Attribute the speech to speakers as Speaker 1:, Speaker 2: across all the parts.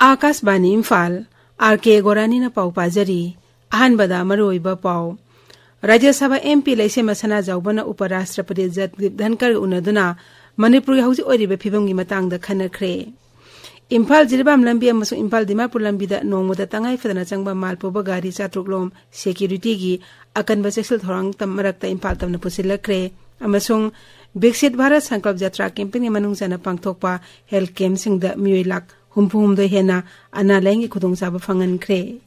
Speaker 1: Akashvani Imphal R.K.Gorani na pau pajari ahanbada maroiba pau Rajya Sabha MP laisem sana jaubana Uparashtrapati Jagdip Dhankar unaduna Manipuri hauji oriba phibamgi matangda khanakre Imphal Jilbam lambi amasu Imphal Dimapur lambida nongmoda tangai fadana changba malpoba gari chatruklom security gi akanba sexual thorang tamarakta Imphal tamna pusilakre amasung Bixit Bharat Sankalp Jatra campaign manung sana pangthokpa health camp singda miyoilak humphum do hena ana lengi khudong saba phangan kre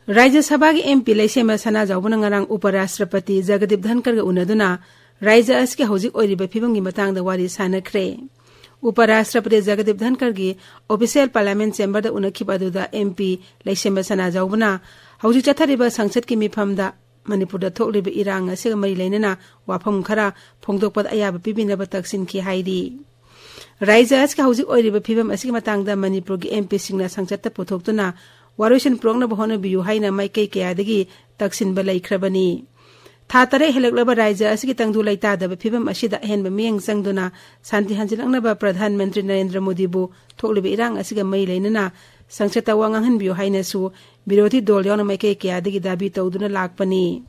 Speaker 1: Rajya Sabha ki MP laisema sana jaubana ngarang Uparashtrapati Jagdip Dhankar ga unaduna Rajya aski hojik oiriba phibamgi matangda wari sanakre Uparashtrapati Jagdip Dhankar gi official parliament chamber da unakhiba aduda MP laisema sana jaubana hojik chathariba sangsad ki mifamda Manipur da thokliba irang asiga mari lainana wafam khara phongdokpad ayaba pibinaba taksin ki haidi Rajya aski hojik oiriba phibam asiga matangda Manipur gi MP singna sangsad ta puthoktuna Warusin prongna bahona biyu haina maikai kayadagi taksin balai krabani Thatare helaklaba Rajya asigi tangdu laita da phibam asida henba miyang sangduna santi hanjilangna ba Pradhan Mantri Narendra Modi bu thokliba irang asiga mai lainana sangsata wangang biyu haina su birodhi dol yona maikai kayadagi dabi tawduna lakpani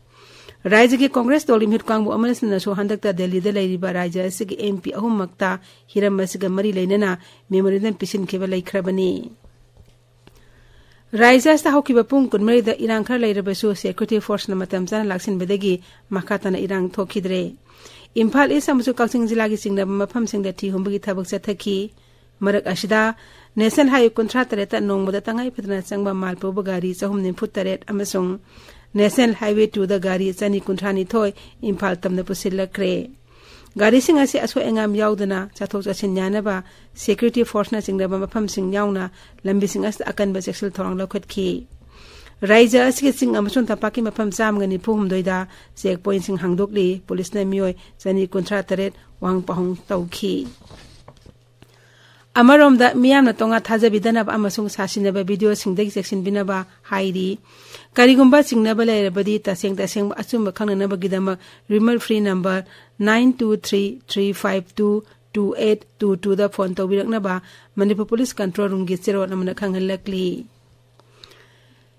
Speaker 1: Rajya ki Congress dol imhit kangbu amanasna so handakta Delhi da lairiba Rajya asigi MP ahum makta hiram asiga mari lainana memoridan pisin kheba lai krabani Rajya sta hokiba pung kunmari da irang khar lairabasu security force na matam jana laksin bedagi makatana irang thokidre Imphal is amsu Kaksing jila gi singna mafam singda thi humbagi thabak chathaki marak asida national highway contract reta nongmoda tangai phidna changba malpo bagari 398 amasung national highway to the gari chani kunthani thoi Imphal tamna pusilakre Gari sing asi aswa engam yaudana chathok chasin nyanaba security force na singda mafam sing yauna lambi sing as akan ba sexual thorang lokhat ki Rajya asiki sing amasun tapaki mafam jam gani phum doida checkpoint sing hangdokli police na mioi chani kunthra taret wang pahong tauki Amarom da miyam na tonga thaja bidana amasung sasinaba video singdagi section binaba hairi Karigumba singnaba lairabadi taseng achumba khangnaba gidama remote free number 9233522822 da phone tawbiraknaba Manipur Police Control Room gi chero namna khanghalakli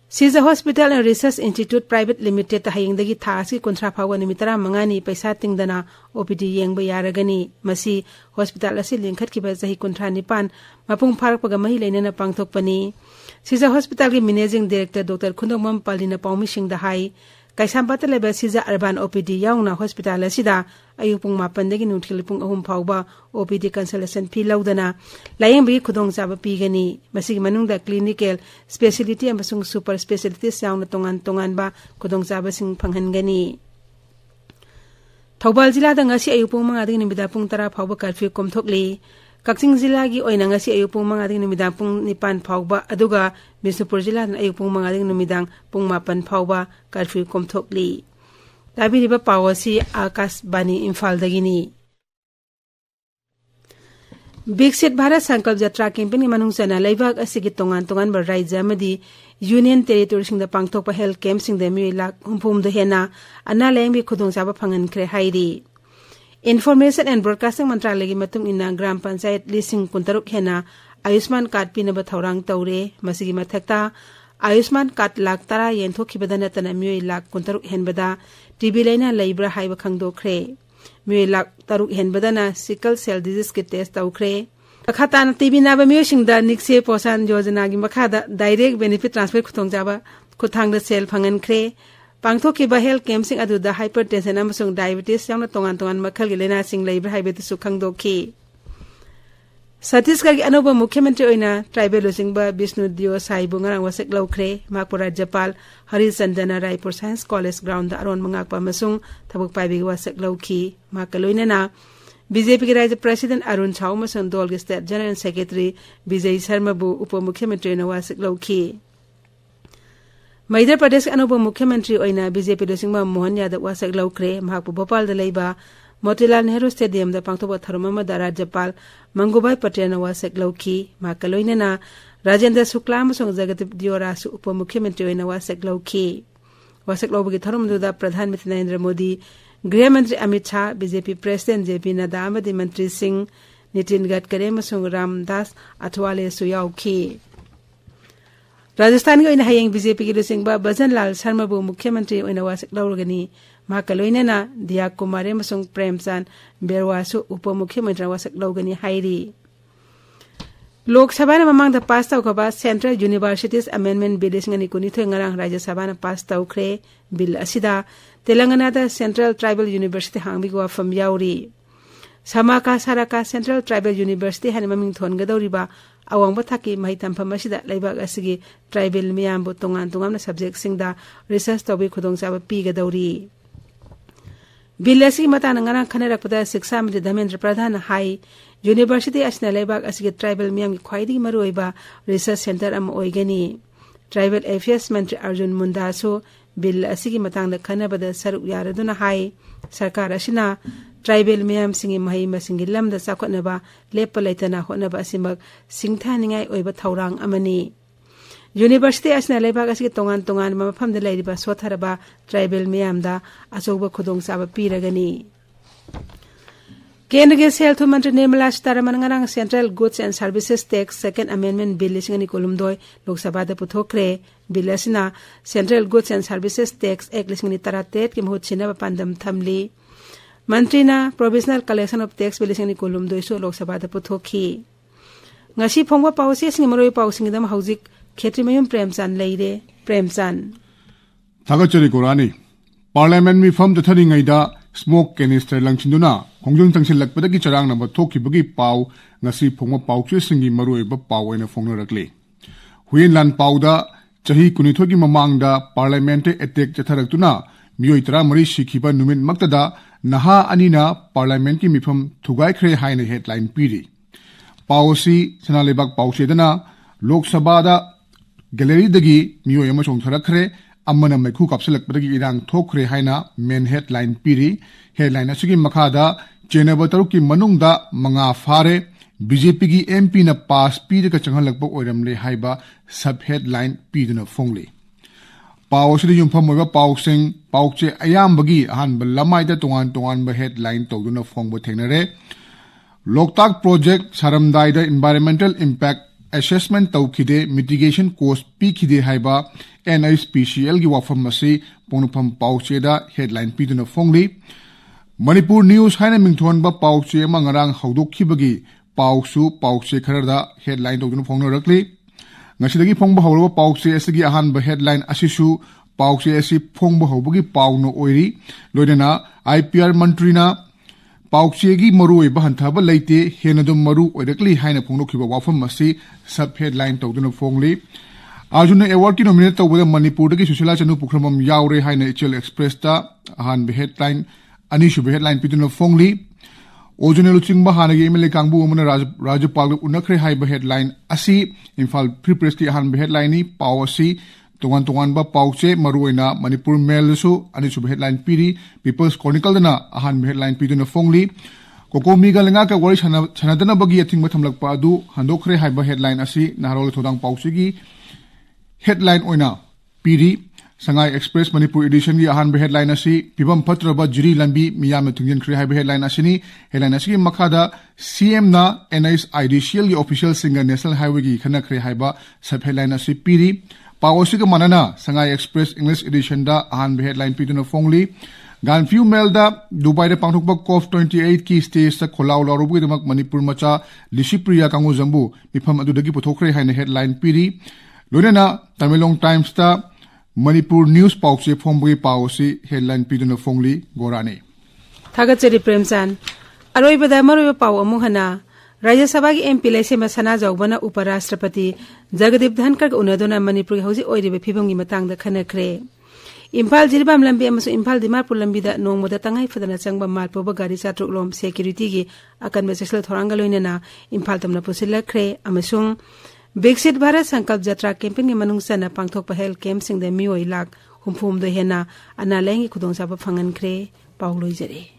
Speaker 1: Siza Hospital and Research Institute Private Limited ta hayingdagi thasi kontra phawa nimitara mangani paisa tingdana OPD yengba yaragani masi hospital asi lingkhat ki ba jahi kontra nipan mapung pharakpaga mahi leinana pangthokpani Siza Hospital ki Managing Director Dr. Khundongmam Palina Paumi Singh da hai Kaisambata leba Siza Urban OPD yauna hospital asida ayupung mapan dagi nuthil pung ahum phawba OPD consultation fee laudana layeng bi khudong jaba pigani masigi manungda clinical specialty amasung super specialties yauna tongan ba khudong jaba sing phanghangani Thobal jila da ngasi ayupung manga dagi nimida pung tara phawba curfew komthokli Kaksing jila gi oina ngasi ayupung manga dagi nimida pung nipan phawba aduga Bisnupur jila na ayupung manga dagi nimidang pung mapan phawba curfew komthokli Tabiriba pawasi Akashbani Imphal dagini Bixit Bharat Sankalp Jatra campaign manung sana laibak asigi tongan bar Rajya amadi Union Territory singda pangthokpa health camp singda miilak humphum do hena ana lengbi khudong saba phangan kre hairi Information and Broadcasting Mantralaya gi matung ina Gram Panchayat lising kuntaruk hena Ayushman card pinaba thaurang taure masigi mathakta Ayushman card lak tara yenthokibadana tana mioi lak kuntaruk henbada TB laina laibra haiba khangdokre mioi lak taruk henbadana sickle cell disease ki test tawkre akhata na TB na ba mioi singda nikse posan yojana gi makhada direct benefit transfer khutong jaba khuthangda cell phangan kre Pangthoki ba health camp sing adu da hypertension amasung diabetes yangna tongan makhal gi lena sing laibra haibe tu sukhangdokhi Satisgarh gi anoba mukhyamantri oina tribal losingba Vishnu Dio Sai bungarang wasek laukre Makpur Rajyapal Harichandana Raipur Science College ground da aron mangakpa masung thabuk paibi wasek laukhi makaloinana BJP ki Rajya President Arun Chau masung dol gi State General Secretary Vijay Sharma bu upamukhyamantri oina wasek laukhi Madhya Pradesh anoba mukhyamantri oina BJP losingba Mohan Yadav wasek laukre mahakpu Bhopal da leiba Motilal Nehru Stadium da pangthoba tharumama da Rajyapal Mangubai Patel na wasek lauki makaloinana Rajendra Shukla amasung Jagadip Diorasu Upamukhyamantri oina wasak lawki. Wasak lawbagi tharumduda Pradhan Mantri Narendra Modi, Griha Mantri Amit Shah, BJP President JP Nadda amadi Mantri Singh, Nitin Gadkari amasung Ramdas Athwale su yawki. Rajasthan gi oina hayeng BJP gi lusingba Bhajan Lal Sharma bu Mukhyamantri oina wasak lawrgani. Mahakaloinana Diya Kumar amasung Premchand Berwasu Upamukhyamantri wasak lawgani hairi. Lok Sabha na mamang da pass tawkaba Central Universities Amendment Bill singani kunithoy ngarang Rajya Sabha na pass tawkhre bill asida Telangana da Central Tribal University hangbi go wafam yauri. Samaka Saraka Central Tribal University hani maming thongadawriba awangba thaki mahitampham asida laibak asigi tribal miyambu tongan na subject singda research tawbi khudongchaba pigadawri. Bill asigi matana ngarang khanarakpada Shiksha Mantri Dharmendra Pradhan hai University asna laibak asigi tribal miyam khwaidi maruiba research center am oigani. Tribal Affairs Mantri Arjun Munda so bill asigi matangda khanabada saruk yaraduna hai sarkar asina tribal miyam singi mahi masingi lamda sakhotnaba lepa laitana hotnaba asimak singthaningai oiba thaurang amani. University asna laibak asigi tongan mafamda lairiba sotharaba tribal miyamda achoba khudongchaba piragani. Kendra Health Mantri Nirmala Sitharaman ngarang Central Goods and Services Tax Second Amendment Bill singani kolumdoi Lok Sabha da puthokre. Bill asina Central Goods and Services Tax Act singani 38 ki mahut sinaba pandam thamli. Mantri na Provisional Collection of Tax Bill singani kolumdoi so Lok Sabha da puthokhi. Ngasi phongwa pawse singi maroi pawsing dam haujik Khetri mayum Premchand leire. Premchand
Speaker 2: Thagachari Gorani Parliament mi fam dathari ngaida smoke canister langchinduna Hongjong tangsil lakpadagi charang namba thoki bagi pau ngasi phongwa pauche singi maroi ba pau ena phongna rakle. Huyen lan pau da chahi kunithogi mamangda parliament attack chatharaktuna miyoi tara mari sikhiba numin maktada naha anina parliament ki mifam thugai khre haina headline piri. Pausi sanalebak pauche dana Lok Sabha da gallery dagi miyoi amachong tharakhre amana mekhu kapsalakpadagi irang thokre haina main headline piri. Headline asigi makhada Chenaba Taruki Manungda Manga Fare BJP ki MP na pass P ka changhalakpa oiramle haiba sub headline P na phongli. Pau sidi yumpham oiba pau sing pauche ayambagi ahan lamai da tongan ba headline tawduna phongba thengnare. Loktak project saramdai da environmental impact assessment tawkhide mitigation cost P khide haiba NISPCL gi wafam masi ponupam pauche da headline P na phongli. Manipur News haina mingthon ba pauche mangarang haudokkhibagi pausu pauche kharada headline tawduna phongna rakli. Ngasidagi phongba hawra pauche asigi ahan ba headline asisu pauche asi phongba hawbagi pauno oiri loidena IPR mantri na pauche gi maroi ba hanthaba leite henadum maru oirakli haina phongnokhiba wafam masi sub headline tawduna phongli. Arjuna award ki nominate tawbada Manipur dagi Susila Chanu Pukramam yaure haina HL Express ta ahan ba headline Anishu headline pituna phongli. Ojune luchingba hanagi MLA kangbu amana Rajapal unakre haiba headline asi Imphal Free Press ki ahan headline ni pawasi tongan ba pauche maruina Manipur Mail su anishu headline piri People's Chronicle dana ahan headline pituna phongli. Kokomi galenga ka wari chanadana bagi athingba thamlakpa adu handokre haiba headline asi naharol thodang pauche gi headline oina piri. Sangai Express Manipur edition gi ahan headline asi pibam patraba jiri lambi miyam thungjen khre hai headline asini headline asi makhada CM na NIS IDCL gi official singer National Highway gi khana khre haiba sub headline asi piri pawosi ga manana Sangai Express English edition da ahan headline pituna phongli. Ganfiu Mail da Dubai da pangthokba COP28 ki stage ta kholaw larubu demak Manipur macha Lishipriya kangu jambu mifam adudagi puthokre haina headline piri loinana Tamilong Times ta Manipur News pauche phongbi pausi headline piduna phongli Gorani.
Speaker 1: Thagachari Premchand aroibada maroiba pau amu hana Rajya Sabha ki MP laise masana jawbana Uparashtrapati Jagadip Dhankar ka unadona Manipur hauji oiribe phibamgi matangda khanakre. Imphal Jiribam lambi amasu Imphal Dimarpur lambi da nongmoda tangai fadana changba malpoba gari chatruk lom security gi akan mesesal thoranga loinena Imphal tamna pusilakre amasung Bexit Bharat Sankalp Jatra campaign ge manungsana pangthokpa health camp sing de mioi lak humphum do hena ana lengi khudong saba phangan khre pauloi jare.